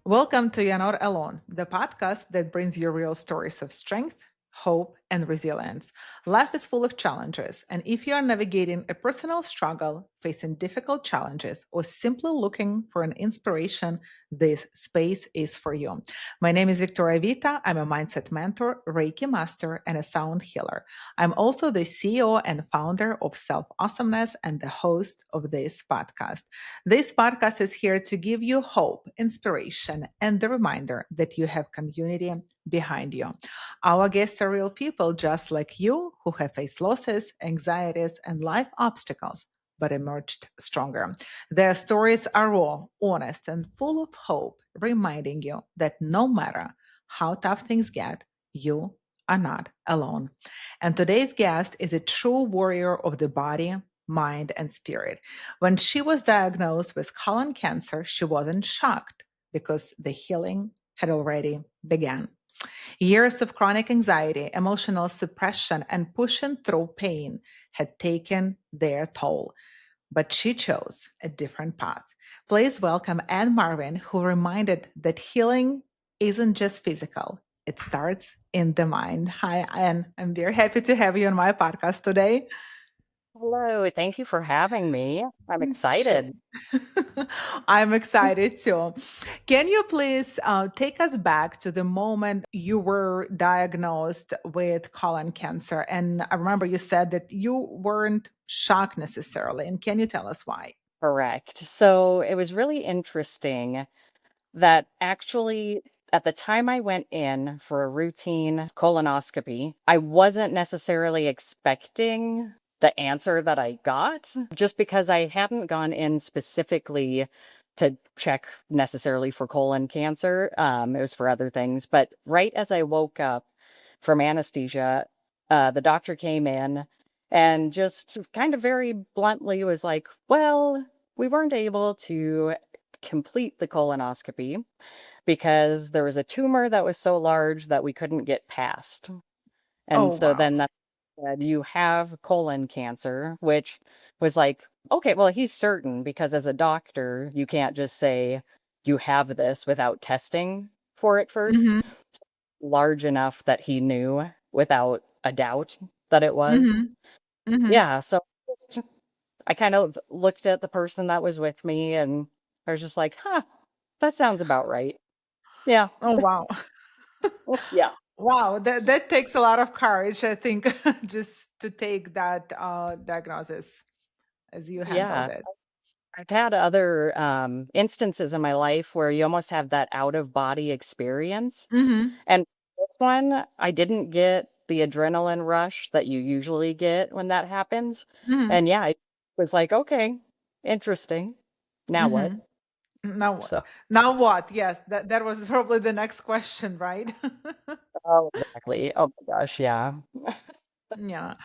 Welcome to You're Not Alone, the podcast that brings you real stories of strength, hope, and resilience. Life is full of challenges, and if you are navigating a personal struggle, facing difficult challenges, or simply looking for an inspiration, this space is for you. My name is Victoria Vita. I'm a mindset mentor, Reiki master, and a sound healer. I'm also the CEO and founder of Self Awesomeness and the host of this podcast. This podcast is here to give you hope, inspiration, and the reminder that you have community behind you. Our guests are real people just like you who have faced losses, anxieties, and life obstacles, but emerged stronger. Their stories are raw, honest, and full of hope, reminding you that no matter how tough things get, you are not alone. And today's guest is a true warrior of the body, mind, and spirit. When she was diagnosed with colon cancer, she wasn't shocked because the healing had already begun. Years of chronic anxiety, emotional suppression, and pushing through pain had taken their toll, but she chose a different path. Please welcome Ann Marvin, who reminded that healing isn't just physical, it starts in the mind. Hi, Ann. I'm very happy to have you on my podcast today. Hello, thank you for having me. I'm Sure. excited. I'm excited too. Can you please take us back to the moment you were diagnosed with colon cancer? And I remember you said that you weren't shocked necessarily. And can you tell us why? Correct. So it was really interesting that actually at the time I went in for a routine colonoscopy, I wasn't necessarily expecting the answer that I got just because I hadn't gone in specifically to check necessarily for colon cancer. It was for other things. But right as I woke up from anesthesia, the doctor came in and just kind of very bluntly was like, well, we weren't able to complete the colonoscopy because there was a tumor that was so large that we couldn't get past. Oh, And so wow. then that said, you have colon cancer, which was like, okay, well, he's certain because as a doctor, you can't just say you have this without testing for it first. Mm-hmm. Large enough that he knew without a doubt that it was. Mm-hmm. Mm-hmm. Yeah. So I kind of looked at the person that was with me and I was just like, huh, that sounds about right. Yeah. Oh, wow. Yeah. Wow. That takes a lot of courage, I think, just to take that diagnosis as you handled Yeah. it. I've had other instances in my life where you almost have that out of body experience. Mm-hmm. And this one, I didn't get the adrenaline rush that you usually get when that happens. Mm-hmm. And yeah, I was like, okay, interesting. Now what? Mm-hmm. Now what? So, Now what? Yes, that was probably the next question, right? oh, exactly. Oh my gosh. Yeah. Yeah.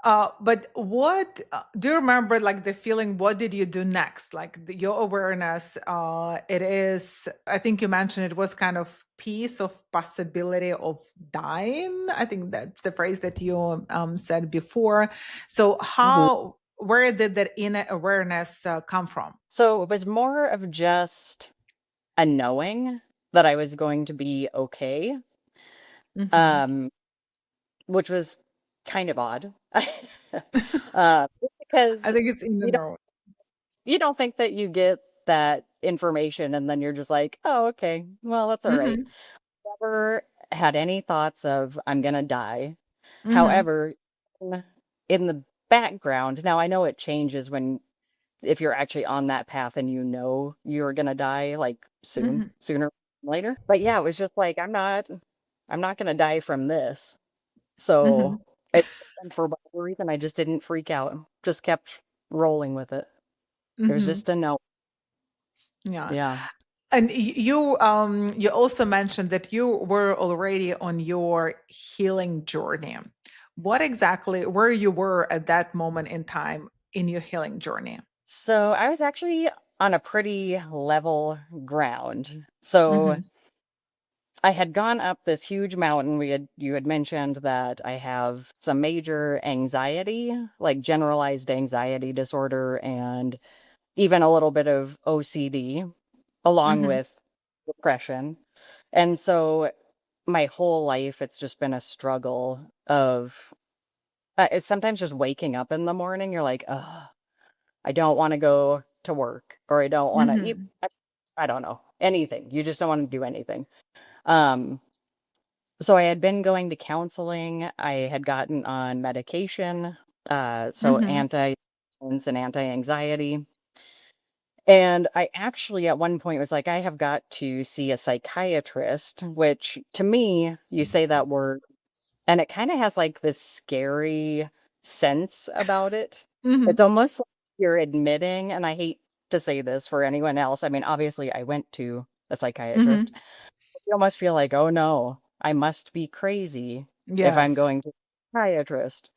But what do you remember, like the feeling? What did you do next? Like your awareness, it is, I think you mentioned it was kind of piece of possibility of dying. I think that's the phrase that you said before. So, Mhm. where did that inner awareness come from? So it was more of just a knowing that I was going to be okay. Hmm. Um, Which was kind of odd. Just I because think it's in the you don't neuro. you don't think that you get that information and then you're just like, "Oh, okay. Well, that's alright." Hmm. Never had any thoughts of, "I'm gonna die." Hmm. However, in in the background now I know it changes when if you're actually on that path and you know you're gonna die, like, Hmm. sooner than later. But, yeah, it was just like, I'm not gonna die from this. So, Hmm. it and for whatever reason, I just didn't freak out, just kept rolling with it. It was Hmm. just a no. Yeah. Yeah. And you also mentioned that you were already on your healing journey. What exactly where you were at that moment in time in your healing journey? So, I was actually on a pretty level ground. So, Mhm. I had gone up this huge mountain. You had mentioned that I have some major anxiety, like generalized anxiety disorder and even a little bit of OCD along Mhm. with depression. And so my whole life, it's just been a struggle of it's sometimes just waking up in the morning, you're like, "Ugh, I don't wanna go to work," or I don't wanna eat Mhm. I don't know, anything. You just don't wanna do anything. Um, so I had been going to counseling, I had gotten on medication, so Mhm. anti-and anti-anxiety, and I actually at one point was like, "I have got to see a psychiatrist," which to me, you say that word and it kinda has, like, this scary sense about it. It's Mhm. almost like you're admitting and I hate to say this for anyone else, I mean, obviously, I went to a psychiatrist. Mhm. You almost feel like, "Oh, no, I must be crazy if I'm Yes. going to a psychiatrist."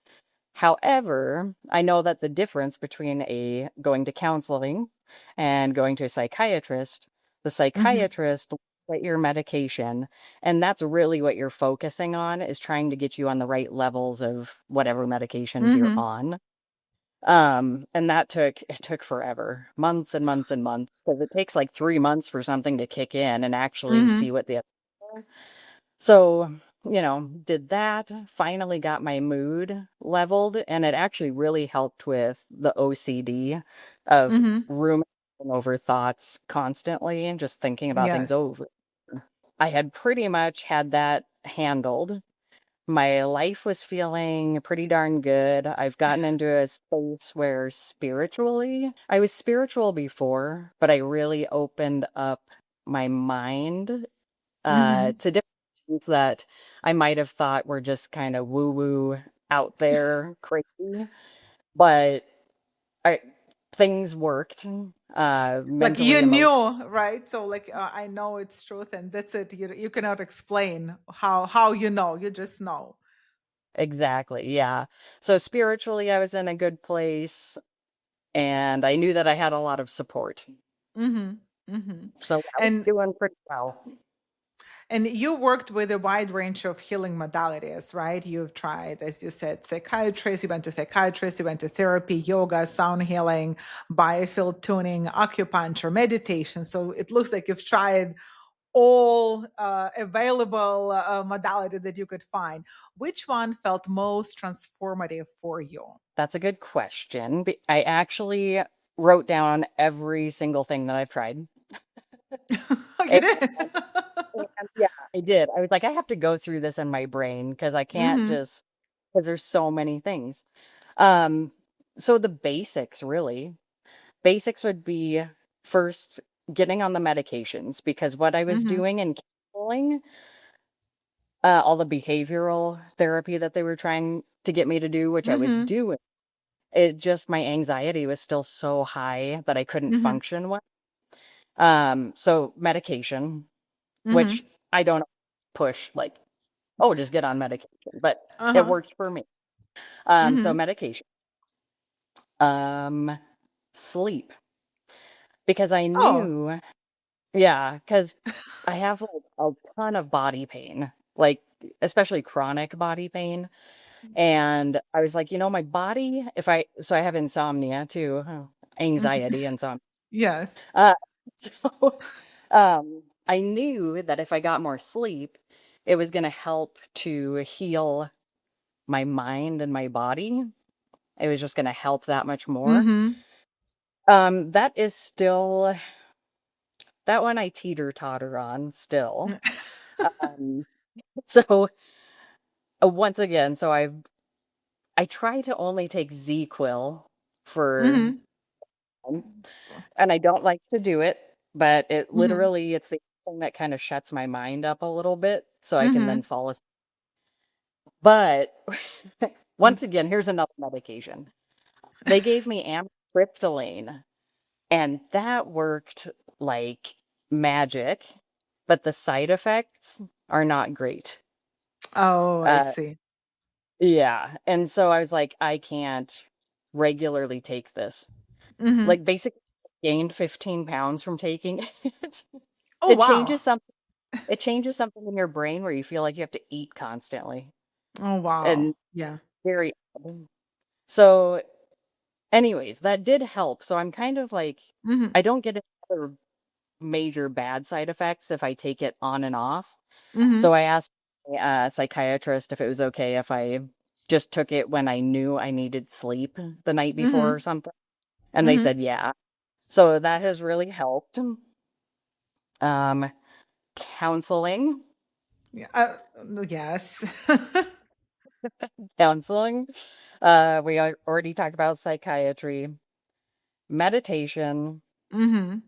However, I know that the difference between a going to counseling and going to a psychiatrist, the Mhm. psychiatrist looks at your medication, and that's really what you're focusing on is trying to get you on the right levels of whatever medications you're Mhm. on. And it took forever, months and months and months, because it takes like 3 months for something to kick in and actually see Mhm. what the effects are. So, did that, finally got my mood leveled, and it actually really helped with the OCD of Mhm. ruminating over thoughts constantly and just thinking about things Yes. over. I had pretty much had that handled. My life was feeling pretty darn good. I've gotten into a space where spiritually, I was spiritual before, but I really opened up my mind Mhm. to different things that I might have thought were just kind of woo woo out there crazy, but I, things worked Like you mentally, emotionally. knew, right? So like I know it's truth, and that's it. You cannot explain how you know. You just know. Exactly. Yeah. So spiritually, I was in a good place and I knew that I had a lot of support. Mhm. Mhm. So I was And doing pretty well. And you worked with a wide range of healing modalities, right? You've tried, as you said, psychiatrist, you went to psychiatrist, you went to therapy, yoga, sound healing, biofield tuning, acupuncture, meditation. So it looks like you've tried all available modality that you could find. Which one felt most transformative for you? That's a good question. I actually wrote down every single thing that I've tried. Oh, you And, did. yeah, I did. I was like, I have to go through this in my brain because I can't Hmm. just, because there's so many things. Um, so the basics, really. Basics would be first getting on the medications because what I was Hmm. doing in counseling, all the behavioral therapy that they were trying to get me to do, which I was Hmm. doing, it just my anxiety was still so high that I couldn't Hmm. function well. So medication, which Hmm. I don't push like, oh, just get on medication, but it Uh-huh. worked for me. So Hmm. medication, um, sleep, because I Oh. knew, yeah, because I have like a ton of body pain, like especially chronic body pain. And I was like, my body, so I have insomnia too, Mhm. anxiety, insomnia. Yes. Uh, so I knew that if I got more sleep, it was going to help to heal my mind and my body. It was just going to help that much more. Mhm. That is still that one I teeter totter on still. Um, so once again, I try to only take Z-Quil for Mhm. and I don't like to do it, but Mhm. it's the thing that kind of shuts my mind up a little bit so I can then Mhm. fall asleep. But Mm. once again, here's another medication. They gave me amitriptyline, and that worked like magic, but the side effects are not great. Oh, I Uh, see. yeah, and so I was like, I can't regularly take this. Mhm. Like, basically gained 15 pounds from taking it. Oh, It wow. changes some it changes something in your brain where you feel like you have to eat constantly, Oh, wow. and Yeah. very odd. So, anyways, that did help, so I'm kind of like Mhm. I don't get another major bad side effects if I take it on and off. So Mhm. I asked my psychiatrist if it was okay if I just took it when I knew I needed sleep the night before or Mhm. something. And they Mhm. said, yeah. So that has really helped. Um, counseling, Yeah. No, yes. counseling. Already talked about psychiatry, meditation, Mhm.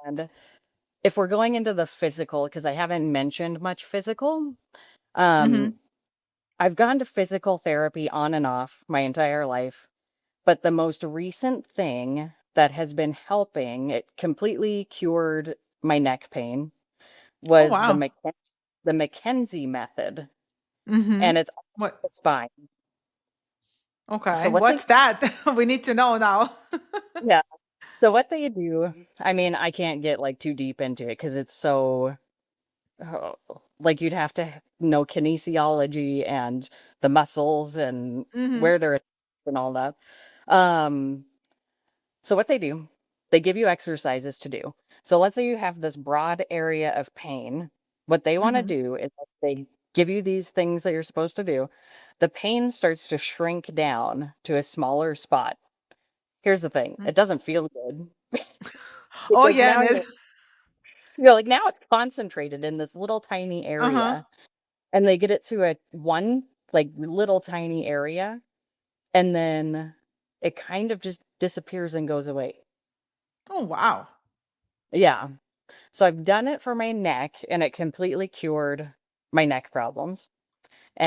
and if we're going into the physical, because I haven't mentioned much physical, um, Mhm. I've gone to physical therapy on and off my entire life, but the most recent thing that has been helping, it completely cured my neck pain, Oh was wow. The Mackenzie method, and Mhm. it's on What? the spine. So Okay. what they What's that? We need to know now. Yeah. So what they do, I mean, I can't get, like, too deep into it because it's so oh, like, you'd have to know kinesiology and the muscles and Mhm. where they're at and all that. Um, so what they do, they give you exercises to do. So let's say you have this broad area of pain. What they wanna Mhm. do is that they give you these things that you're supposed to do. The pain starts to shrink down to a smaller spot. Here's the thing, Mm. it doesn't feel good Oh because yeah, now and it, you're like, now it's concentrated in this little tiny uh-huh. area, and they get it to a one, like, little tiny area, and then it kind of just disappears and goes away. Oh wow. Yeah. So I've done it for my neck, and it completely cured my neck problems.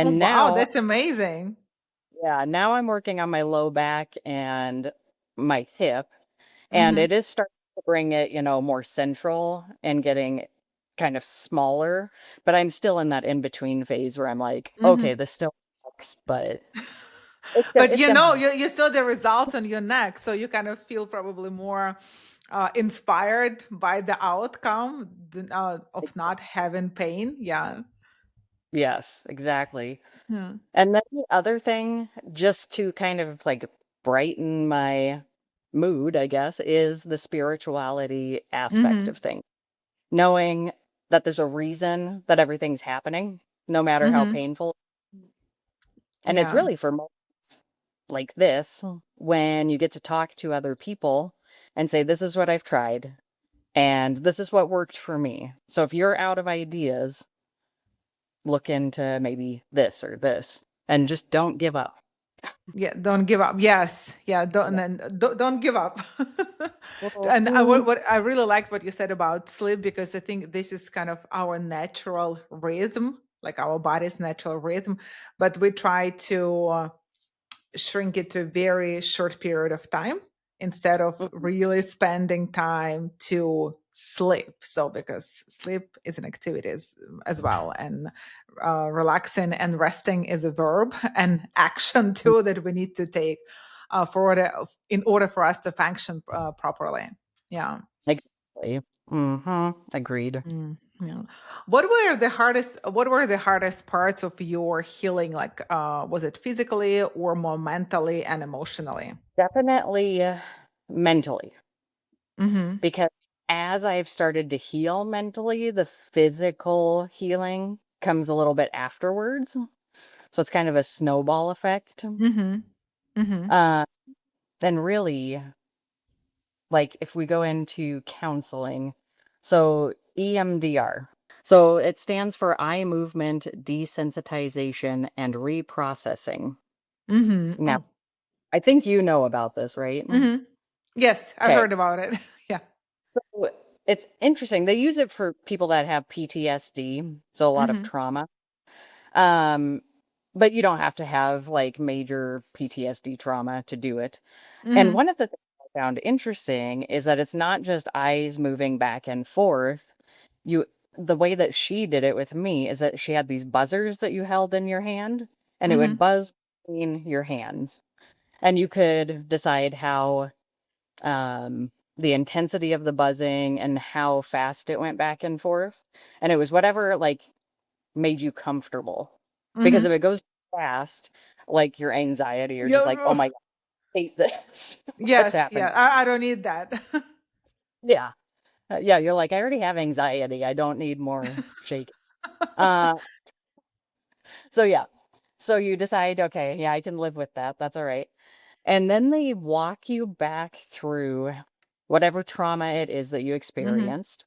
Oh And wow, now that's amazing. yeah, now I'm working on my low back and my hip, and Mhm. it is starting to bring it, more central and getting kind of smaller, but I'm still in that in between phase where I'm like, "Okay, Mhm. this still sucks, but But it's you gonna know, help." you saw the results on your neck, so you kind of feel probably more inspired by the outcome of not having pain. Yeah. Yes, exactly. Yeah. And then the other thing, just to kind of, like, brighten my mood, I guess, is the spirituality aspect Mhm. of things. Knowing that there's a reason that everything's happening, no matter how Mhm. painful. And it's Yeah. really for moments like this when you get to talk to other people and say, "This is what I've tried, and this is what worked for me. So if you're out of ideas, look into maybe this or this, and just don't give up." Yeah, don't give up. Yes, yeah, don't Yeah. and don't give up. And Mhm. what I really like what you said about sleep because I think this is kind of our natural rhythm, like our body's natural rhythm, but we try to shrink it to a very short period of time instead of Mhm. really spending time to sleep. So because sleep is an activity as well, and relaxing and resting is a verb and action too that we need to take in order for us to function properly. Yeah. Exactly. Mhm. Agreed. Mm, yeah. What were the hardest parts of your healing? Like, was it physically or more mentally and emotionally? Definitely mentally, Mm-hmm. because as I've started to heal mentally, the physical healing comes a little bit afterwards. So it's kind of a snowball effect. Mm-hmm. Mm-hmm. Uh, then really, like if we go into counseling, so EMDR. So it stands for eye movement desensitization and reprocessing. Mm-hmm. Now, Oh. I think you know about this, right? Mm-hmm. Yes, I've Okay. heard about it. Yeah. So it's interesting. They use it for people that have PTSD, so a lot of Mm-hmm. trauma. Um, but you don't have to have like major PTSD trauma to do it. And Mm-hmm. one of the things I found interesting is that it's not just eyes moving back and forth. You the way that she did it with me is that she had these buzzers that you held in your hand and it would Mm-hmm. buzz between your hands. And you could decide how the intensity of the buzzing and how fast it went back and forth. And it was whatever like made you comfortable. Because Mm-hmm. if it goes fast, like your anxiety, you're just like, oh Yeah. my God, I hate this. What's Yes. happening? Yeah. I don't need that. Yeah. Yeah, you're like, "I already have anxiety, I don't need more shaking." Uh, so yeah. So you decide, "Okay, yeah, I can live with that, that's alright." And then they walk you back through whatever trauma it is that you Mhm. experienced,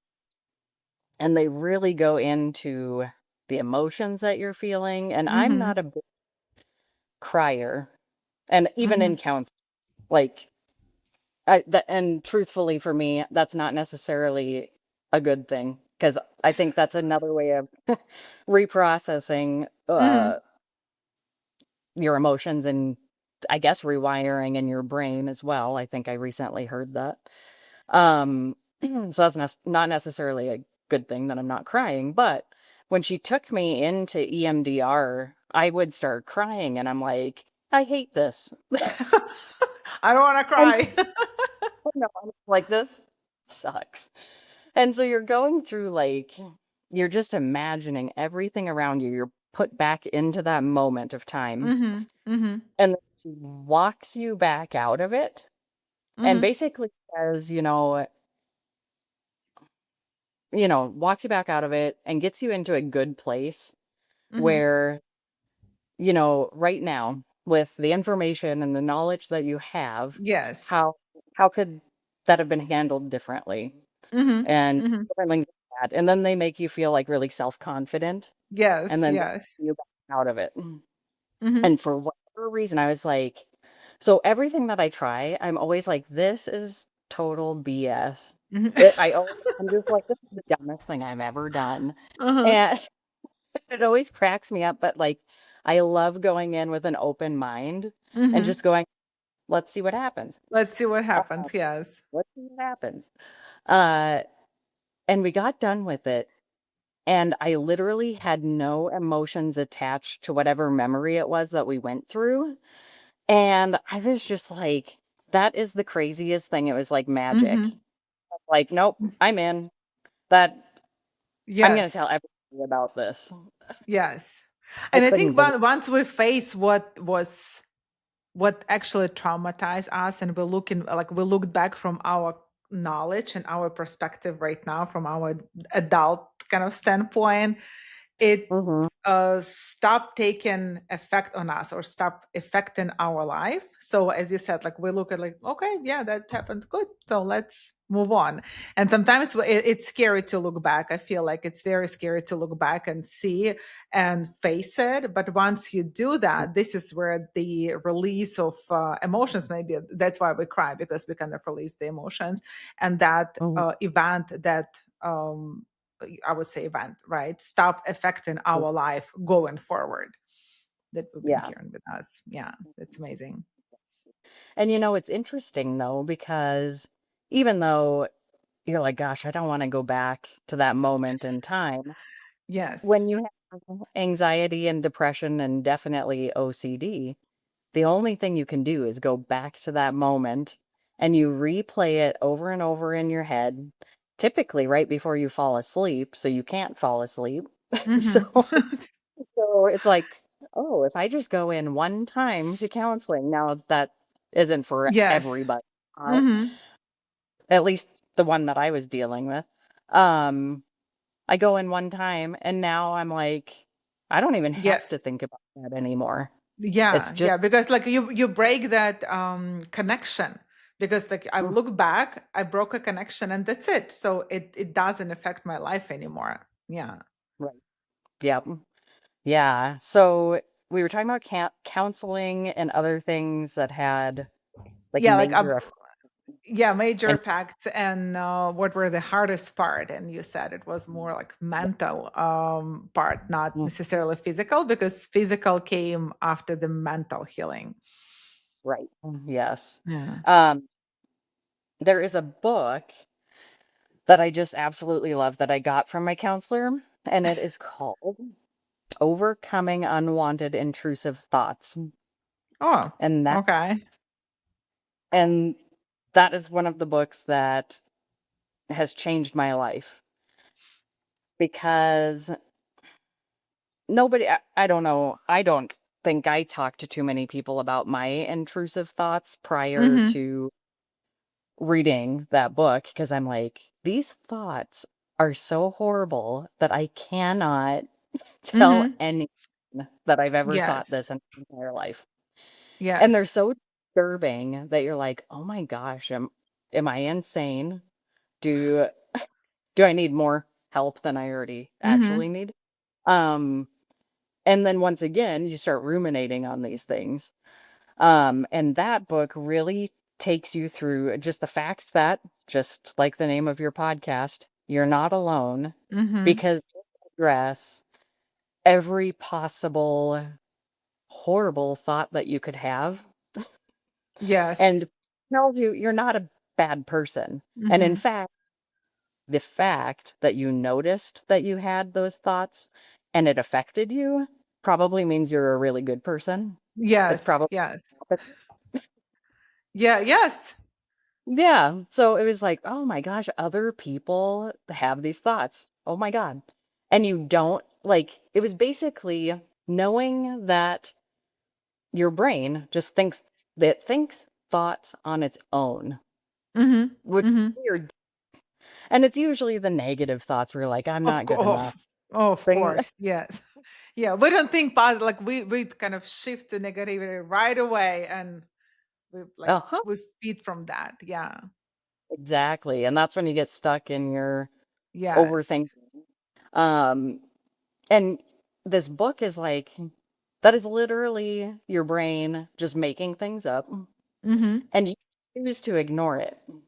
and they really go into the emotions that you're feeling, and I'm Mhm. not a big crier, and even in Mhm. counseling, like, and truthfully for me, that's not necessarily a good thing because I think that's another way of reprocessing, Mhm. your emotions and I guess rewiring in your brain as well. I think I recently heard that. So that's not necessarily a good thing that I'm not crying, but when she took me into EMDR, I would start crying and I'm like, "I hate this." I don't wanna And cry. no, I'm like, "This sucks." And so you're going through like you're just imagining everything around you. You're put back into that moment of time Mhm. Mhm. and then she walks you back out of it and Mhm. basically says, walks you back out of it and gets you into a good place Mhm. where, right now with the information and the knowledge that you have, Yes. how how could that have been handled differently? Mhm. And Mhm. different things like that. And then they make you feel like really self-confident and Yes, then yes. you back out of it. Mhm. And for whatever reason, I was like, so everything that I try, I'm always like, this is total BS. Mhm. I'm just like, this is the dumbest thing I've ever done. Uh-huh. And it always cracks me up, but like, I love going in with an open mind and Mhm. just going, let's see what happens. Let's see what Uh, happens, yes. let's see what happens. Uh, and we got done with it. And I literally had no emotions attached to whatever memory it was that we went through. And I was just like, that is the craziest thing. It was like magic. Mhm. Like, nope, I'm in. That I'm gonna Yes. tell everybody about this. Yes. I And I couldn't think believe once we face what actually traumatized us, and we looked back from our knowledge and our perspective right now from our adult kind of standpoint, it Mhm. stop taking effect on us or stop affecting our life. So as you said, like we look at like, okay, yeah, that happened, good, so let's move on. And sometimes it's scary to look back. I feel like it's very scary to look back and see and face it, but once you do that, this is where the release of emotions, maybe that's why we cry, because we kind of release the emotions. And that Mhm. event that I would say event, right? Stop affecting our life going forward that we've been Yeah. carrying with us. Yeah, that's amazing. And it's interesting though, because even though you're like, gosh, I don't want to go back to that moment in time, Yes. when you have anxiety and depression and definitely OCD, the only thing you can do is go back to that moment and you replay it over and over in your head, typically right before you fall asleep, so you can't fall asleep. So Hmm. so it's like, "Oh, if I just go in one time to counseling." Now that isn't for Yes. everybody, uh, Hmm. at least the one that I was dealing with. Um, I go in one time and now I'm like, I don't even have to Yes. think about that anymore. It's Yeah, just yeah, because like you break that connection, because like I mm, look back, I broke a connection and that's it. So it doesn't affect my life anymore. Yeah. right. Yep. Yeah. So we were talking about counseling and other things that had like Yeah, like major yeah, major and facts. And what were the hardest part? And you said it was more like mental part, not mm, necessarily physical, because physical came after the mental healing. right. Yes. Yeah. Um, there is a book that I just absolutely love that I got from my counselor, and it is called Overcoming Unwanted Intrusive Thoughts. Oh, And that okay. and that is one of the books that has changed my life because I don't know, I don't think I talked to too many people about my intrusive thoughts prior Mm-hmm. to reading that book because I'm like, these thoughts are so horrible that I cannot tell Mhm. anyone that I've ever thought Yes. this in my entire life. And they're Yes. so disturbing that you're like, "Oh my gosh, am I insane? Do do I need more help than I already Mhm. actually need?" Um, and then once again, you start ruminating on these things. And that book really takes you through just the fact that, just like the name of your podcast, you're not alone Mhm. because they address every possible horrible thought that you could have Yes. and tells you you're not a bad person. And in Mhm. fact, the fact that you noticed that you had those thoughts and it affected you probably means you're a really good person. It's Yes. probably Yes. Yeah, yes. yeah. So it was like, oh my gosh, other people have these thoughts. Oh my God. And you don't like it was basically knowing that your brain just thinks thoughts on its own, Mhm. which Mhm. is weird. And it's usually the negative thoughts where you're like, I'm Of not good course. enough. Of Things course. Yes. Yeah, we don't think positive, like we kind of shift to negativity right away, and uh-huh. we feed from that. Yeah. Exactly. And that's when you get stuck in your Yes. overthinking. Um, and this book is like that is literally your brain just making things up Mhm. and you choose to ignore it. And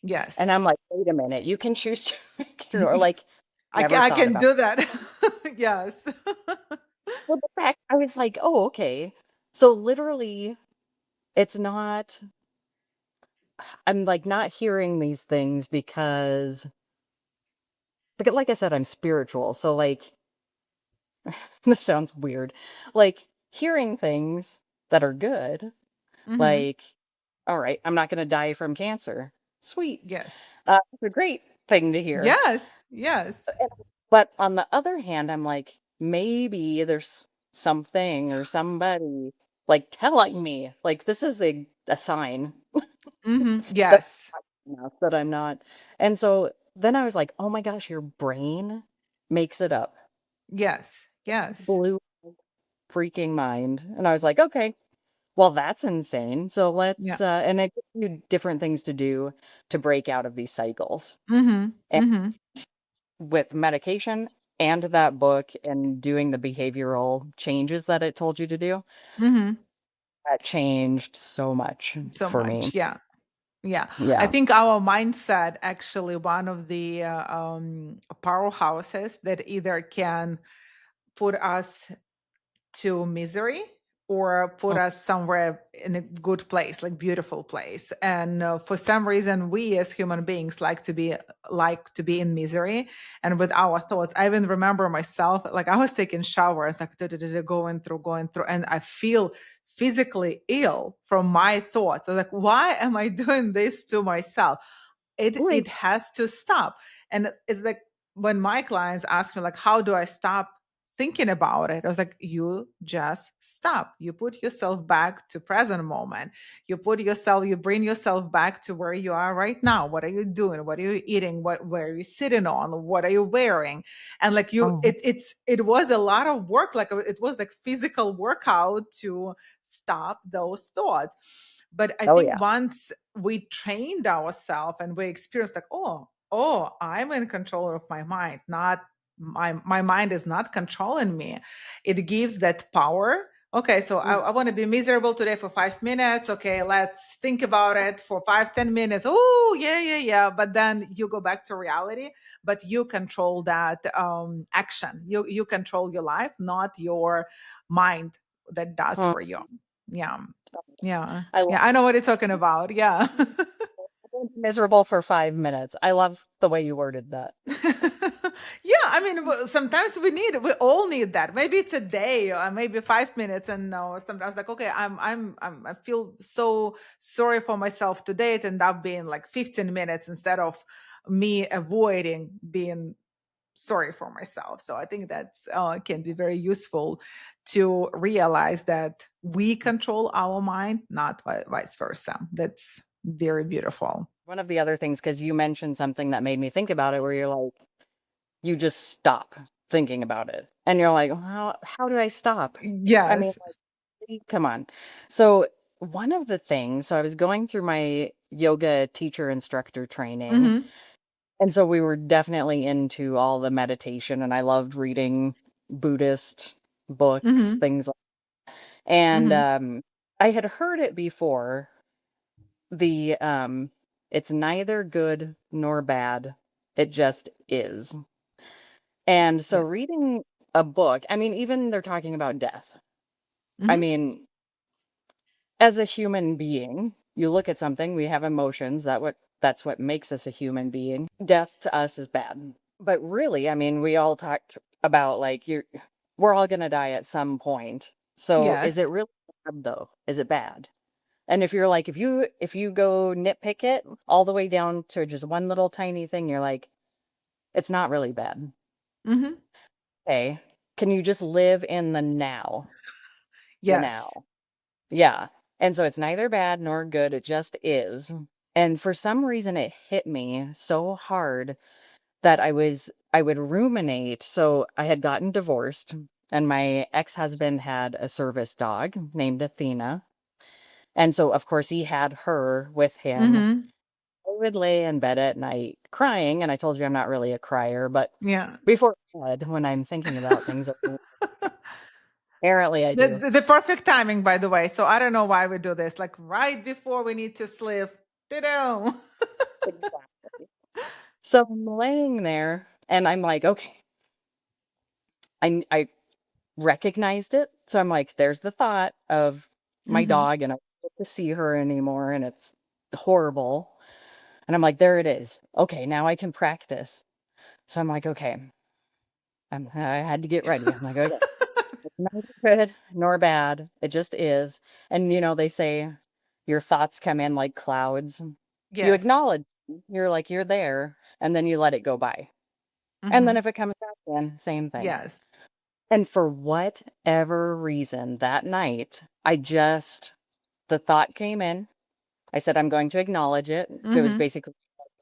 Yes. I'm like, wait a minute, you can choose to ignore like never I thought can about. do that. Yes. Well, the fact I was like, oh, okay. So literally it's not I'm like not hearing these things because like I said, I'm spiritual. So like this sounds weird. Like hearing things that are good, Mhm. like, all right, I'm not going to die from cancer. Sweet. Yes. It's a great thing to hear. Yes. Yes. And- But on the other hand, I'm like, maybe there's something or somebody like telling me, like, this is a sign Mhm. that, Yes. that I'm not. And so then I was like, oh my gosh, your brain makes it up. Yes. Yes. Blue freaking mind. And I was like, okay, well, that's insane. So Yeah. and it gives you different things to do to break out of these cycles. Mhm. And Mhm. with medication and that book and doing the behavioral changes that it told you to do, Mhm. that changed so much So for me. much. Yeah. Yeah. I Yeah. think our mindset actually one of the powerhouses that either can put us to misery or put Mm, us somewhere in a good place, like beautiful place. And for some reason we as human beings like to be in misery and with our thoughts. I even remember myself, like I was taking showers, like going through, and I feel physically ill from my thoughts. I was like, why am I doing this to myself? It right. has to stop. And it's like when my clients ask me, like, how do I stop thinking about it? I was like, you just stop. You put yourself back to present moment. You bring yourself back to where you are right now. What are you doing? What are you eating? Where are you sitting on? What are you wearing? And like Oh, it was a lot of work. Like it was like physical workout to stop those thoughts. But I oh think yeah. once we trained ourselves and we experienced, like, oh, I'm in control of my mind, not my mind is not controlling me. It gives that power. Okay, so I, Mm, I want to be miserable today for 5 minutes. Okay, let's think about it for 5, 10 minutes. Oh, yeah, yeah, yeah. But then you go back to reality, but you control that action. You control your life, not your mind that does mm. for you. Yeah. Yeah. I love Yeah. I know what you're talking about. Yeah. miserable for 5 minutes. I love the way you worded that. Yeah. I mean, sometimes we all need that. Maybe it's a day or maybe 5 minutes. And no, sometimes like, okay, I feel so sorry for myself today. It ended up being like 15 minutes instead of me avoiding being sorry for myself. So I think that can be very useful to realize that we control our mind, not vice versa. That's very beautiful. One of the other things, because you mentioned something that made me think about it, where you're like, you just stop thinking about it. And you're like, how do I stop? I mean, Yes. come on. So one of the things, so I was going through my yoga teacher instructor training, Mm-hmm. and so we were definitely into all the meditation, and I loved reading Buddhist books, Mm-hmm. things like. And Mm-hmm. I had heard it before. The it's neither good nor bad. It just is. And so Yeah. reading a book, I mean, even they're talking about death. I Mm-hmm. mean, as a human being, you look at something, we have emotions, that's what makes us a human being. Death to us is bad. But really, I mean, we all talk about like we're all going to die at some point. So Yes. is it really bad though? Is it bad? And if you're like if you go nitpick it all the way down to just one little tiny thing, you're like, it's not really bad. Mm-hmm. Okay. Can you just live in the now? The Yes. now. Yeah. And so it's neither bad nor good, it just is. And for some reason it hit me so hard that I would ruminate. So I had gotten divorced and my ex-husband had a service dog named Athena. And so of course he had her with him. I Mm-hmm. would lay in bed at night crying, and I told you I'm not really a crier, but Yeah. before bed when I'm thinking about things, apparently I do. The perfect timing, by the way. So I don't know why we do this. Like right before we need to sleep. Ta-da. Exactly. So I'm laying there and I'm like, okay, I recognized it. So I'm like, there's the thought of my Mm-hmm. dog and I don't get to see her anymore and it's horrible. And I'm like, there it is. Okay, now I can practice. So I'm like, okay, I had to get ready. I'm like, okay, it's neither good nor bad. It just is. And they say your thoughts come in like clouds. You Yes. acknowledge, you're like, you're there, and then you let it go by. And then Mm-hmm. if it comes back in, same thing. Yes. And for whatever reason, that night, the thought came in. I said, I'm going to acknowledge it. It was Mm-hmm. basically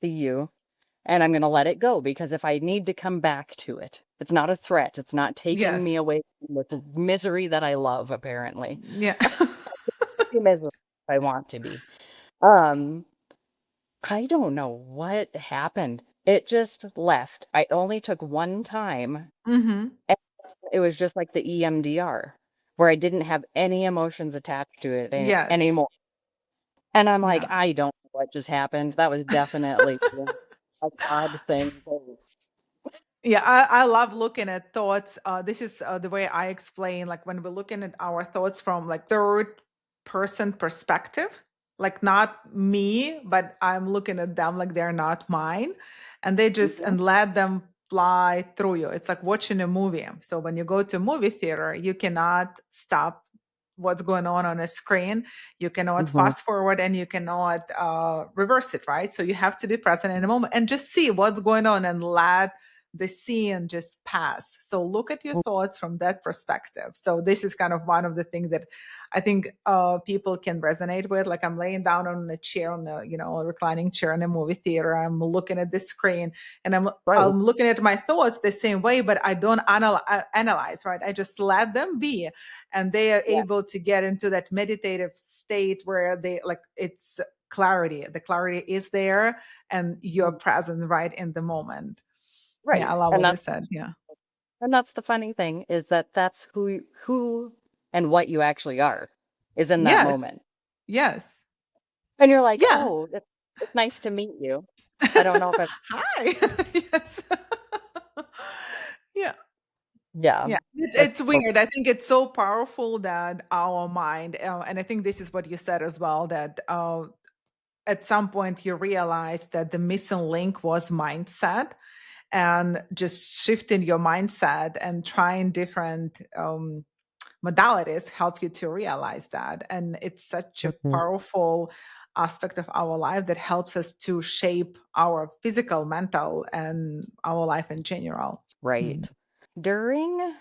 to you, and I'm going to let it go because if I need to come back to it, it's not a threat. It's not taking Yes. me away from the misery that I love, apparently. Yeah. Be miserable if I want to be. Um, I don't know what happened. It just left. I only took one time. Mm-hmm. It was just like the EMDR, where I didn't have any emotions attached to it Yes. anymore. And I'm like, Yeah. I don't know what just happened. That was definitely a God thing. 'Cause Yeah, I love looking at thoughts. This is the way I explain, like when we're looking at our thoughts from like third person perspective, like not me, but I'm looking at them like they're not mine, and they just Mhm, and let them fly through you. It's like watching a movie. So when you go to a movie theater, you cannot stop what's going on a screen. You cannot mhm, fast forward and you cannot reverse it, right? So you have to be present in the moment and just see what's going on and let the scene just pass. So look at your mhm. thoughts from that perspective. So this is kind of one of the things that I think people can resonate with. Like I'm laying down on a chair, on a reclining chair in a movie theater. I'm looking at the screen, and I'm Right. I'm looking at my thoughts the same way, but I don't analyze, right? I just let them be, and they are Yeah. able to get into that meditative state where they like it's clarity. The clarity is there, and you're Mhm. present right in the moment. Yeah, I Right. love what you said. Yeah. And that's the funny thing is that that's who and what you actually are is in that Yes. moment. Yes. And you're like, Yeah. "Oh, it's nice to meet you." I don't know if I've Hi. Yes. Yeah. yeah, Yeah. It's that's it's so weird. I think it's so powerful that our mind, and I think this is what you said as well, that at some point you realize that the missing link was mindset, and just shifting your mindset and trying different modalities help you to realize that. And it's such a mhm, powerful aspect of our life that helps us to shape our physical, mental, and our life in general. Mm. right. During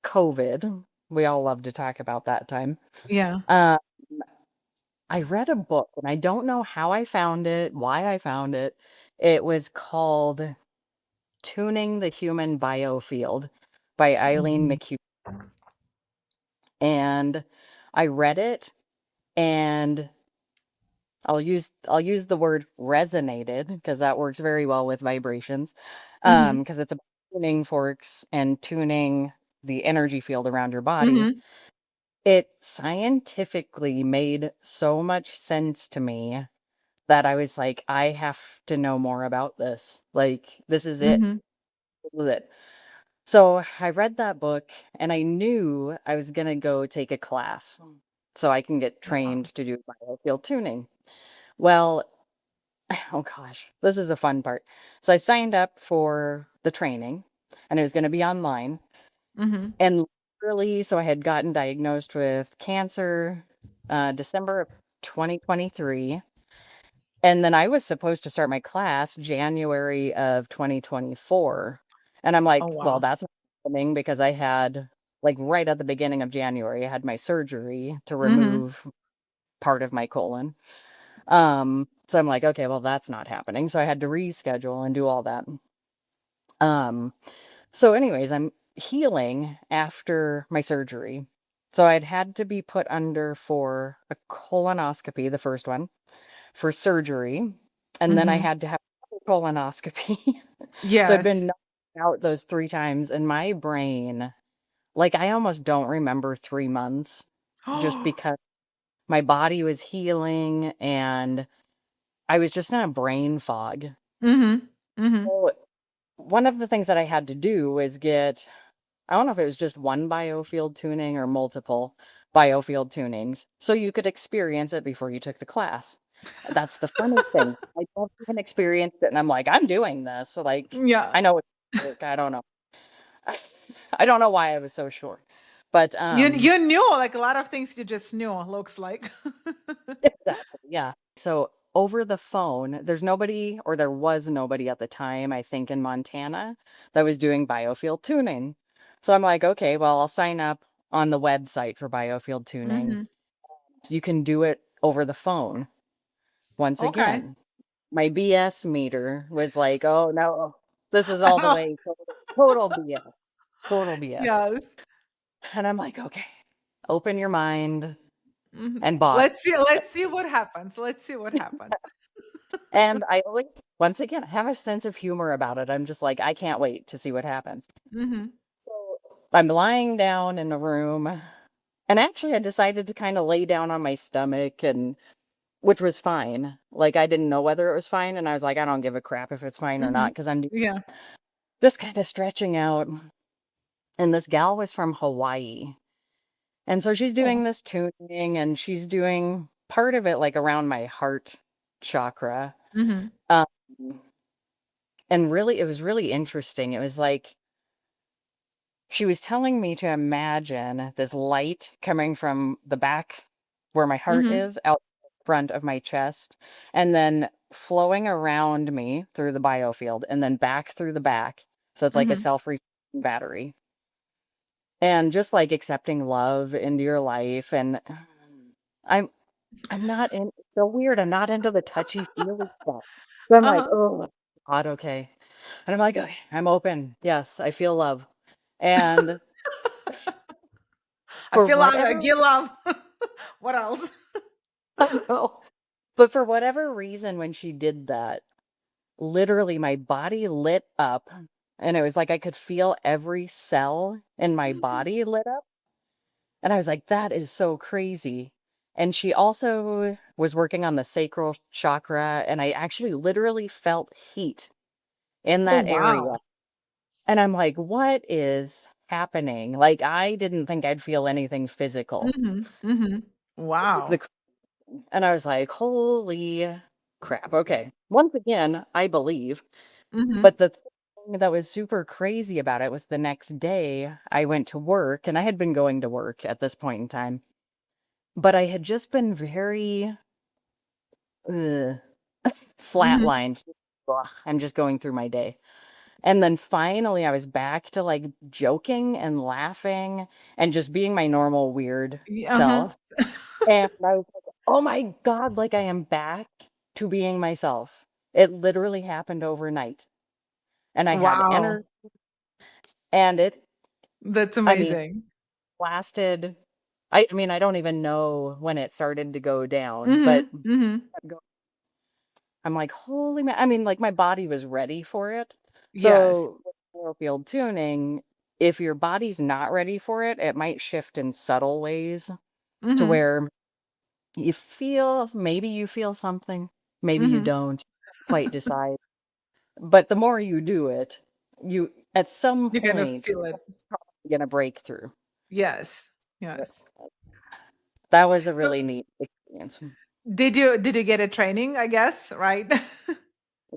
COVID, we all love to talk about that time. Yeah. Uh, I read a book, and I don't know how I found it, why I found it. It was called Tuning the Human Biofield by Eileen Mhm. McHugh, and I read it, and I'll use the word resonated because that works very well with vibrations, Mhm. because it's about tuning forks and tuning the energy field around your body. Mhm. It scientifically made so much sense to me that I was like, "I have to know more about this. Like, this is it. Mhm. This is it." So, I read that book, and I knew I was gonna go take a class so I can get trained Wow. to do biofield tuning. Well, oh gosh, this is a fun part. So I signed up for the training, and it was gonna be online, Mhm. and literally so I had gotten diagnosed with cancer, December of 2023, and then I was supposed to start my class January of 2024, and I'm Oh, like, "Well, wow. that's not happening," because I had like, right at the beginning of January, I had my surgery to Mhm. remove part of my colon. So I'm like, "Okay, well, that's not happening." So I had to reschedule and do all that. Um, so anyways, I'm healing after my surgery. So I'd had to be put under for a colonoscopy, the first one, for surgery, and then I Mhm. had to have a colonoscopy. So I'd Yes. been knocked out those 3 times, and my brain, like, I almost don't remember 3 months just because my body was healing and I was just in a brain fog. Mhm. Mhm. So, one of the things that I had to do was get, I don't know if it was just one biofield tuning or multiple biofield tunings, so you could experience it before you took the class. That's the funny thing. I never even experienced it, and I'm like, "I'm doing this." So, like, Yeah. I know it's work, I don't know. I don't know why I was so sure. But, You knew, like, a lot of things you just knew, looks like. exactly, yeah. So, over the phone, there's nobody, or there was nobody at the time, I think, in Montana that was doing biofield tuning. So I'm like, "Okay, well, I'll sign up on the website for biofield tuning. Mhm. You can do it over the phone." Once Okay. again, my BS meter was like, "Oh, no. This is all the way total BS, total BS." Yes. And I'm like, "Okay, open your mind Mhm. and body." Let's see what happens. Let's see what happens. And I always, once again, have a sense of humor about it. I'm just like, "I can't wait to see what happens." Mhm. So, I'm lying down in a room, and actually I decided to kinda lay down on my stomach, and which was fine. Like, I didn't know whether it was fine, and I was like, "I don't give a crap if it's fine or not, Mhm. because 'cause I'm Yeah. just kinda stretching out." And this gal was from Hawaii, and so she's Oh. doing this tuning, and she's doing part of it, like, around my heart chakra. Mhm. Um, and really, it was really interesting. It was like she was telling me to imagine this light coming from the back where my heart Mhm. is, out front of my chest, and then flowing around me through the biofield and then back through the back. So it's like a Mhm. self-refilling battery. And just like accepting love into your life. And I'm I'm not in, it's so weird. I'm not into the touchy-feely stuff. So I'm like, Uh-huh. "Oh, God, okay." And I'm like, "Okay, I'm open. Yes, I feel love." And I for feel love, I whatever, give love. What else? I know. But for whatever reason, when she did that, literally my body lit up, and it was like I could feel every cell in my Mhm. body lit up. And I was like, "That is so crazy." And she also was working on the sacral chakra, and I actually literally felt heat in Oh, that area. wow. And I'm like, "What is happening?" Like, I didn't think I'd feel anything physical. Mhm. Mhm. It was the, Wow. and I was like, "Holy crap." Okay. Once again, I believe. Mhm. But the thing that was super crazy about it was the next day I went to work, and I had been going to work at this point in time, but I had just been very ugh, Mhm. flatlined. Ugh, I'm just going through my day. And then finally I was back to like joking and laughing and just being my normal weird Y Uh-huh. self. And I was like, oh my god, like, I am back to being myself. It literally happened overnight, and I had Wow, energy, and that's I mean, amazing. lasted I mean, I don't even know when it started to go down, but Mhm, mhm. I'm like, "Holy ma" I mean, like, my body was ready for it. Yes. So, with neurofield tuning, if your body's not ready for it, it might shift in subtle ways to Mhm, where maybe you feel something, maybe you mhm. don't quite decide. But the more you do it, you at some You kind of point, feel it. it's probably gonna break through. Yes, Yep. yes. That was a So really neat experience. did you get a training, I guess, right?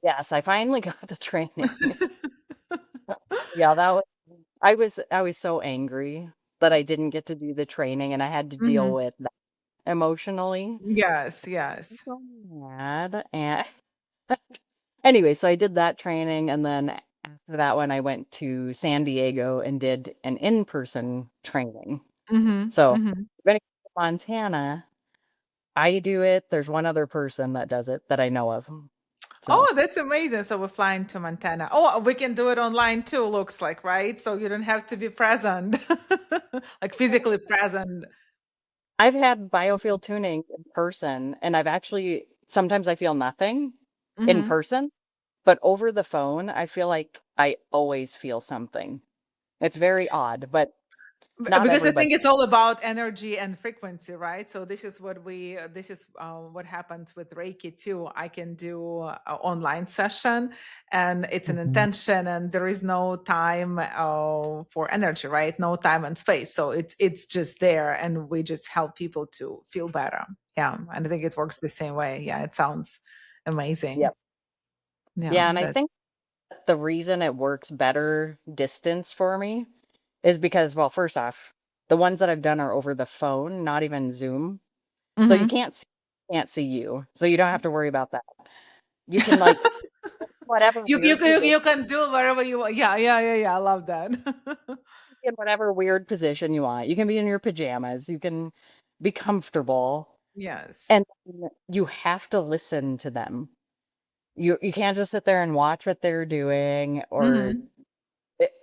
Yes, I finally got the training. Yeah, that was I was so angry that I didn't get to do the training, and I had to deal Mhm. with that emotionally. Yes, yes. So mad, and anyway, so I did that training, and then after that one, I went to San Diego and did an in-person training. Mhm, So, mhm. when it comes to Montana, I do it, there's one other person that does it that I know of. So Oh, that's amazing. So we're flying to Montana. Oh, we can do it online too, looks like, right? So you don't have to be present, like physically present. I've had biofield tuning in person, and I've actually sometimes I feel nothing in Mhm. person, but over the phone, I feel like I always feel something. It's very odd, but not Because I everybody. think it's all about energy and frequency, right? So this is what happens with Reiki too. I can do an online session, and it's an Mhm. intention, and there is no time for energy, right? No time and space. So it's just there, and we just help people to feel better. Yeah, and I think it works the same way. Yeah, it sounds amazing. Yep. Yeah, Yeah, and I that. think the reason it works better distance for me is because, well, first off, the ones that I've done are over the phone, not even Zoom. So you Mhm. can't see you. So you don't have to worry about that. You can like whatever weird position You can do whatever you want. Yeah, yeah, yeah, yeah. I love that. in whatever weird position you want. You can be in your pajamas, you can be comfortable, Yes. and you have to listen to them. You can't just sit there and watch what they're doing or Mhm.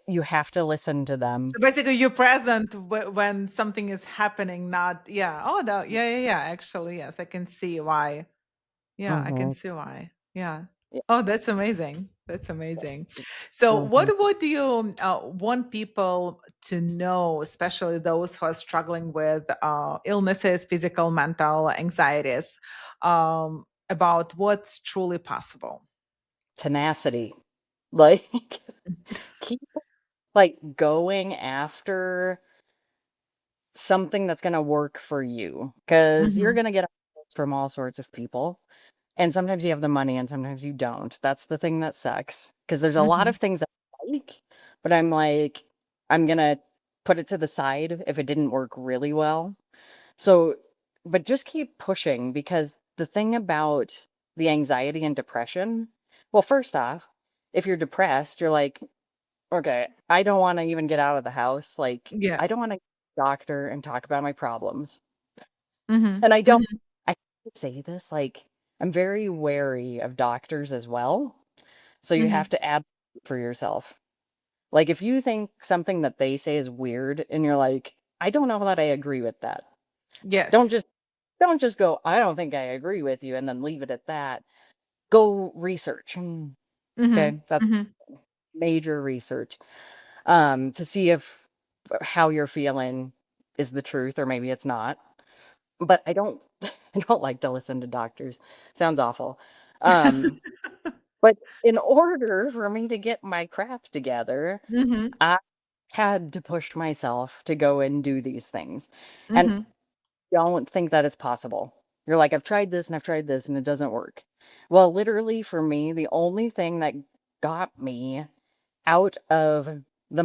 you have to listen to them. So basically, you're present when something is happening, not yeah. Oh, no, yeah, yeah, yeah. Actually, yes, I can see why. Yeah, I can Mhm. see why. Yeah. Yeah. Oh, that's amazing. That's amazing. So, Mhm. what do you want people to know, especially those who are struggling with illnesses, physical, mental, anxieties, about what's truly possible? Tenacity. Like, keep, like, going after something that's gonna work for you, because 'cause you're Mhm. gonna get offers from all sorts of people, and sometimes you have the money and sometimes you don't. That's the thing that sucks. Because there's a lot of Mhm. things that I like, but I'm like, I'm gonna put it to the side if it didn't work really well. So but just keep pushing because the thing about the anxiety and depression well, first off, if you're depressed, you're like, "Okay, I don't wanna even get out of the house, like, Yeah. I don't wanna doctor and talk about my problems." Mhm. And I don't Mhm. I hate to say this, like, I'm very wary of doctors as well, so you have Mhm. to advocate for yourself. Like, if you think something that they say is weird and you're like, "I don't know that I agree with that." Don't Yes. just don't just go, "I don't think I agree with you," and then leave it at that. Go research. Mhm. Okay? That's Mhm. major research, to see if how you're feeling is the truth or maybe it's not. But I don't I don't like to listen to doctors. Sounds awful. Um, but in order for me to get my crap together, Mhm. I had to push myself to go and do these things. And Mhm. don't think that is possible. You're like, I've tried this and I've tried this and it doesn't work. Well, literally for me, the only thing that got me out of the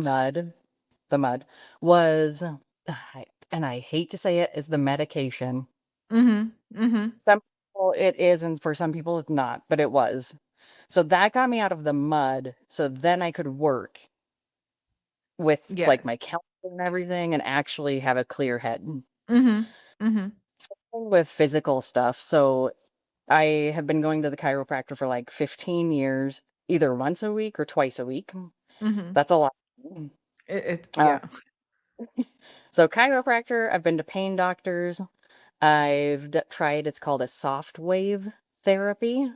the mud was, and I hate to say it, is the medication. Mhm. Mhm. Some people it is, and for some people it's not, but it was. So that got me out of the mud, so then I could work with, like, Yes. my counselor and everything and actually have a clear head. Mhm. Mhm. with physical stuff. So I have been going to the chiropractor for like 15 years, either once a week or twice a week. Hmm. That's a lot. Uh, Yeah. so chiropractor, I've been to pain doctors. I've tried, it's called a soft wave therapy,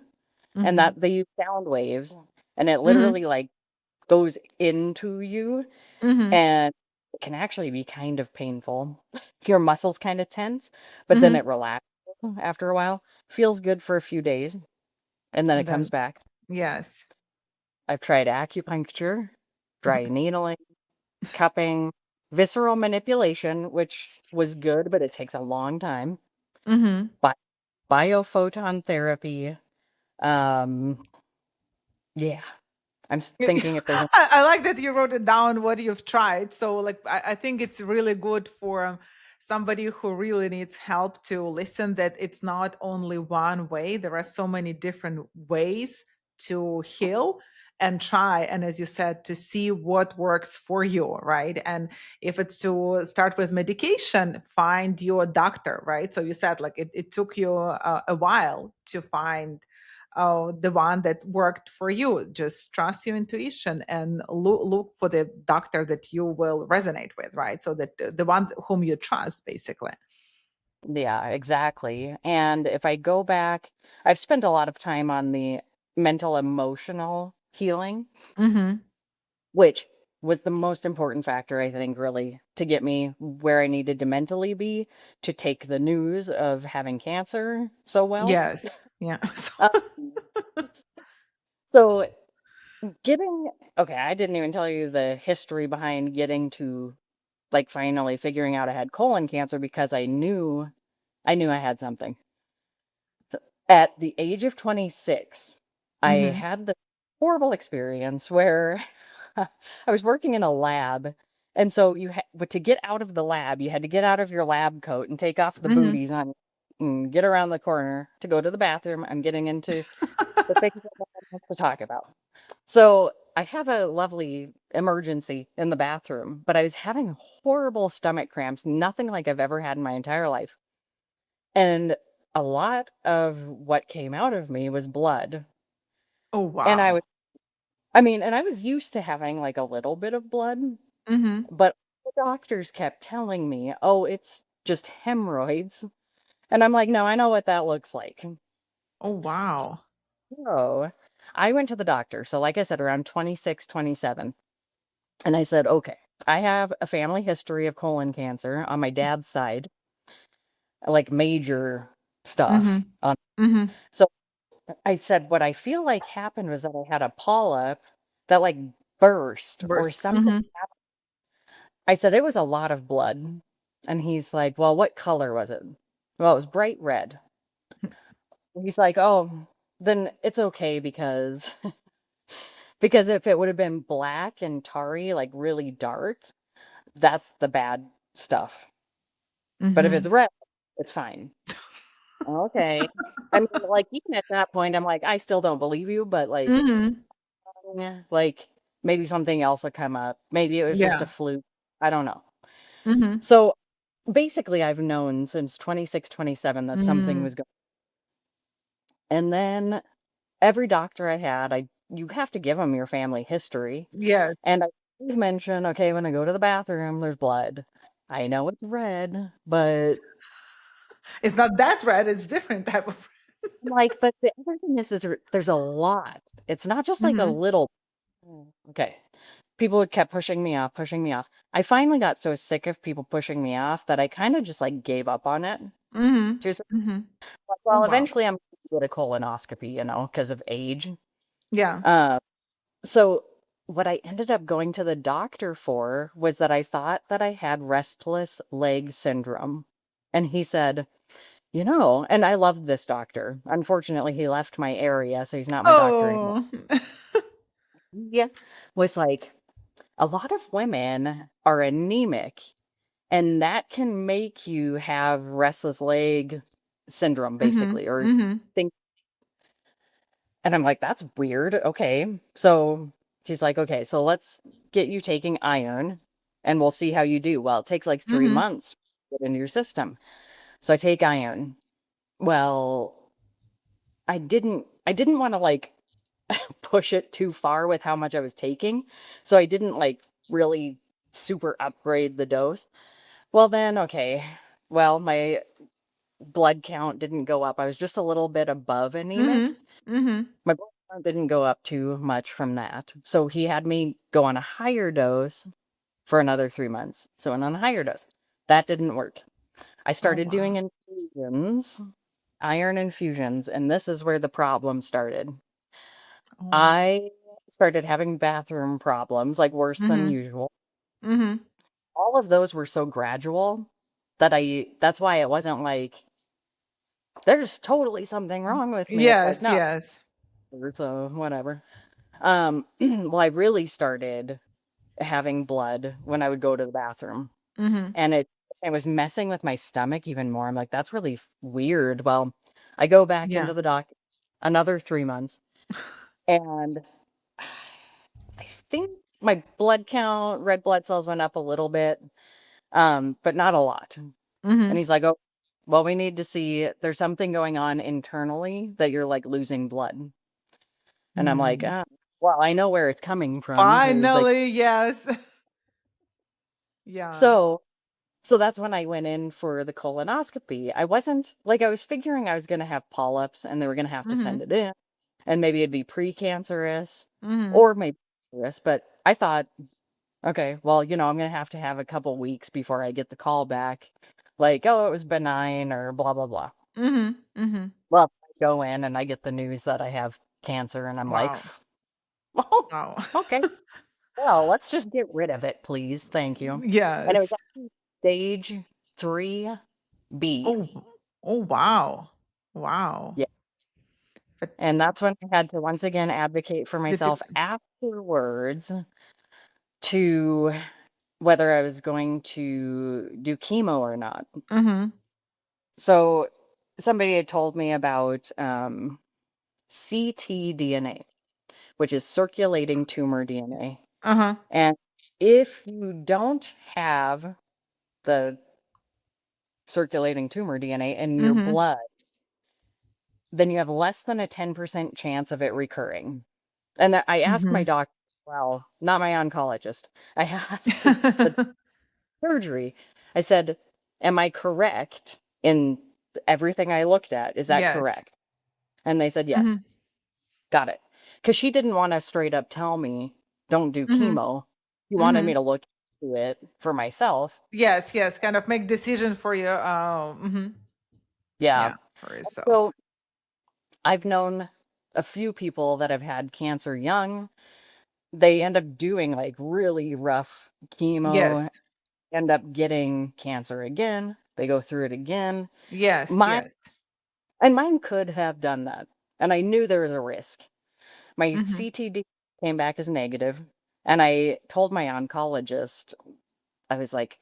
and Hmm. that they use sound waves, and it Hmm. literally like goes into you, Hmm. and it can actually be kind of painful. Your muscles kind of tense, but then Hmm. it relaxes after a while. Feels good for a few days, and then it And comes then, back. yes. I've tried acupuncture, dry needling, cupping, visceral manipulation, which was good, but it takes a long time. Hmm. Bi biophoton therapy. Um, yeah, thinking if there's I like that you wrote it down what you've tried. So, like, I think it's really good for somebody who really needs help to listen that it's not only one way. There are so many different ways to heal and try. And as you said, to see what works for you, right? And if it's to start with medication, find your doctor, right? So you said like it took you a while to find the one that worked for you. Just trust your intuition and look for the doctor that you will resonate with, right? So that the one whom you trust, basically. yeah, exactly. And if I go back, I've spent a lot of time on the mental emotional healing, Mm-hmm. which was the most important factor, I think, really, to get me where I needed to mentally be to take the news of having cancer so well. Yes. Yeah. Um, so getting, okay, I didn't even tell you the history behind getting to like finally figuring out I had colon cancer because I knew I had something. At the age of 26, I Mm-hmm. had the horrible experience where I was working in a lab. And so but to get out of the lab, you had to get out of your lab coat and take off the Mm-hmm. booties on and get around the corner to go to the bathroom. I'm getting into the things that I want to talk about. So I have a lovely emergency in the bathroom, but I was having horrible stomach cramps, nothing like I've ever had in my entire life. And a lot of what came out of me was blood. Oh, And wow. I was used to having like a little bit of blood, Mm-hmm. but the doctors kept telling me, oh, it's just hemorrhoids. And I'm like, no, I know what that looks like. Oh, wow. So I went to the doctor. So, like I said, around 26, 27. And I said, okay, I have a family history of colon cancer on my dad's side, like major Mm-hmm. stuff. Mm-hmm. So I said, what I feel like happened was that I had a polyp that like burst or Burst. something. Mm-hmm. I said, it was a lot of blood. And he's like, well, what color was it? Well, it was bright red. He's like, oh, then it's okay because because if it would have been black and tarry, like really dark, that's the bad stuff. But if it's Mm-hmm. red, it's fine. Okay. I mean, like, even at that point, I'm like, I still don't believe you, but like, Mm-hmm. yeah, like maybe something else will come up. Maybe it was just a Yeah. fluke. I don't know. Mm-hmm. So basically, I've known since 26, 27 that something Mm. was going. And then every doctor I had, you have to give them your family history. Yes. And I always mention, okay, when I go to the bathroom, there's blood. I know it's red, but It's not that red, it's different type of. I'm like, but the other thing is there's a lot. It's not just like a Mm-hmm. little. Okay. People kept pushing me off, pushing me off. I finally got so sick of people pushing me off that I kind of just like gave up on it. Mm-hmm. Just Mm-hmm. like, Oh, well, wow. eventually I'm gonna get a colonoscopy, because of age. Yeah. Uh, so what I ended up going to the doctor for was that I thought that I had restless leg syndrome. And he said, and I loved this doctor. Unfortunately, he left my area, so he's not my doctor anymore. Oh. Yeah. Was like, a lot of women are anemic, and that can make you have restless leg syndrome, Mhm, basically, or mhm. think. And I'm like, that's weird. Okay. So he's like, okay, so let's get you taking iron and we'll see how you do. Well, it takes like three Mhm. months to get into your system. So I take iron. Well, I didn't wanna, like, push it too far with how much I was taking, so I didn't, like, really super upgrade the dose. Well, then, okay, well, my blood count didn't go up. I was just a little bit above anemic. Mhm. Mhm. My blood count didn't go up too much from that. So he had me go on a higher dose for another 3 months. So went on a higher dose. That didn't work. I Oh, started doing wow. infusions, iron infusions, and this is where the problem started. Oh. I started having bathroom problems, like worse than Mhm. usual. Mhm. All of those were so gradual that that's why it wasn't like, "There's totally something wrong with me." It's like, Yes, "No, yes. so whatever." Well, I really started having blood when I would go to the bathroom, Mhm. and it was messing with my stomach even more. I'm like, "That's really weird." Well, I go back Yeah. into the doc another 3 months, and I think my blood count, red blood cells went up a little bit, but not a lot. And Mhm. he's like, "Oh, well, we need to see there's something going on internally that you're, like, losing blood." And I'm like, Mm. well, I know where it's coming from, because like, Finally, yes. Yeah. so that's when I went in for the colonoscopy. I wasn't like, I was figuring I was gonna have polyps and they were gonna have to send Mhm. it in, and maybe it'd be precancerous Mhm. or maybe cancerous, but I thought, "Okay, well, I'm gonna have to have a couple weeks before I get the call back, like, oh, it was benign or blah, blah, blah." Mhm. Mhm. Well, I go in and I get the news that I have cancer, and I'm like, Wow. "Oh, Wow. okay. Well, let's just get rid of it, please. Thank you." And it was Yes. actually stage 3B. Oh. Oh, wow. Wow. Yeah, But and that's when I had to once again advocate for did it myself afterwards to whether I was going to do chemo or not. Mhm. So, somebody had told me about, ctDNA, which is circulating tumor DNA. Uh-huh. And if you don't have the circulating tumor DNA in your Mhm. blood, then you have less than a 10% chance of it recurring. And I asked my Mhm. doctor, well, not my oncologist. I asked the surgery. I said, "Am I correct in everything I looked at? Is that Yes. correct?" And they said, "Yes." Mhm. Got it. Because she didn't wanna straight up tell me, "Don't do Mhm. chemo." She wanted me Mhm. to look into it for myself. Yes, yes, kind of make decision for you. Mhm. Yeah. Yeah, for yourself. So, I've known a few people that have had cancer young. They end up doing, like, really rough Yes. chemo, end up getting cancer again, they go through it again. Yes, Mine yes. mine could have done that, and I knew there was a risk. My Mhm. CTD came back as negative, and I told my oncologist, I was like,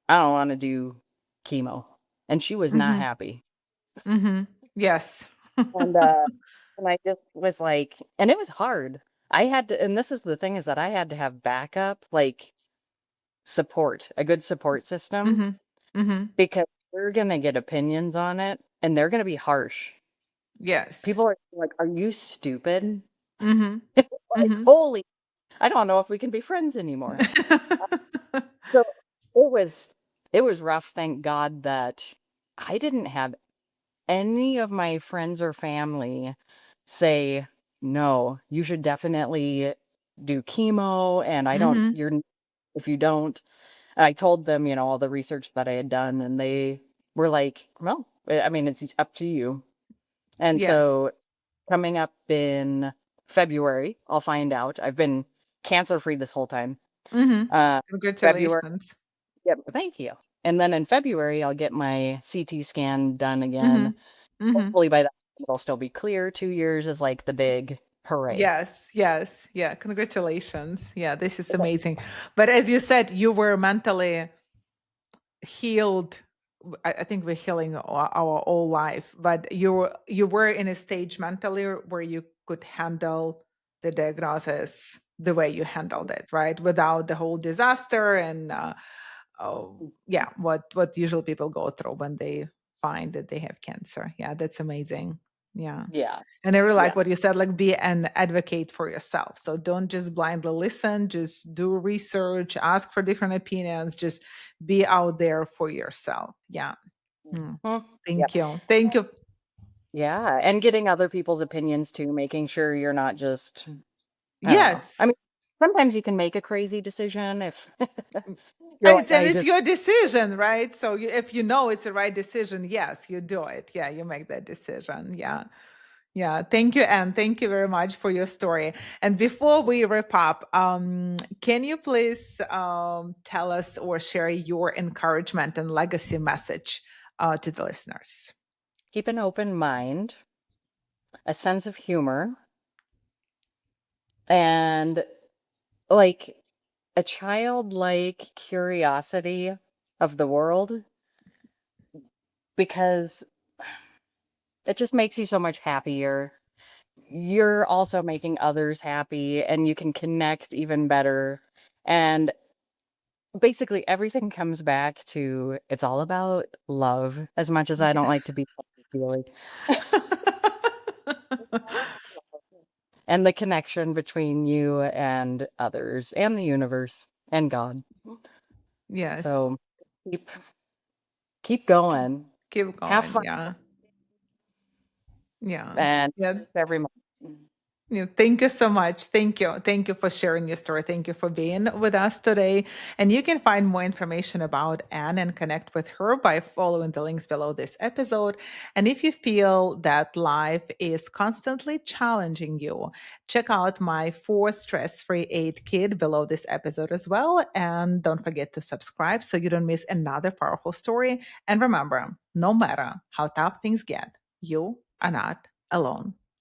"I don't wanna do chemo," and she was not Mhm. happy, Mhm. Yes. and, I just was like, and it was hard. I had to, and this is the thing, is that I had to have backup, like, support, a good support system, Mhm. Mhm. because we're gonna get opinions on it, and they're gonna be harsh. Yes. People are like, "Are you stupid?" Mhm. Like, Mhm. "Holy, I don't know if we can be friends anymore." So, it was rough, thank God that I didn't have any of my friends or family say, "No, you should definitely do chemo, and I don't Mhm. you're if you don't." And I told them, all the research that I had done, and they were like, "Well, I mean, it's up to you." And Yes. so, coming up in February, I'll find out. I've been cancer-free this whole time. Mhm. Uh, February Congratulations. Yep, thank you. And then in February, I'll get my CT scan done again. Mhm. Mhm. Hopefully by that, it'll still be clear. 2 years is like the big hooray. Yes, yes. Yeah, congratulations. Yeah, this is amazing. But as you said, you were mentally healed. I think we're healing our whole life, but you were in a stage mentally where you could handle the diagnosis the way you handled it, right? Without the whole disaster and oh, yeah, what usual people go through when they find that they have cancer. Yeah, that's amazing. Yeah. Yeah. And I really like Yeah. what you said, like be an advocate for yourself. So don't just blindly listen, just do research, ask for different opinions, just be out there for yourself. Yeah. Mm. Mhm. Thank Yep. you. Thank you. Yeah, and getting other people's opinions too, making sure you're not just I don't know. Yes. I mean, sometimes you can make a crazy decision if Mm. you're Right. like, And "I it's just." your decision, right? So if you know it's the right decision, yes, you do it. Yeah, you make that decision. Yeah. Yeah, thank you, Anne. Thank you very much for your story. And before we wrap up, can you please tell us or share your encouragement and legacy message to the listeners? Keep an open mind, a sense of humor, and, like, a childlike curiosity of the world because it just makes you so much happier. You're also making others happy, and you can connect even better, and basically, everything comes back to it's all about love, as much as I don't Yeah. like to be touchy-feely. And the connection between you and others, and the universe, and God. Yes. So, keep keep going. Keep Have going. fun Yeah. Yeah. and Yeah. every month. Yeah, thank you so much. Thank you. Thank you for sharing your story. Thank you for being with us today. And you can find more information about Anne and connect with her by following the links below this episode. And if you feel that life is constantly challenging you, check out my 4 stress-free 8 kit below this episode as well. And don't forget to subscribe so you don't miss another powerful story. And remember, no matter how tough things get, you are not alone.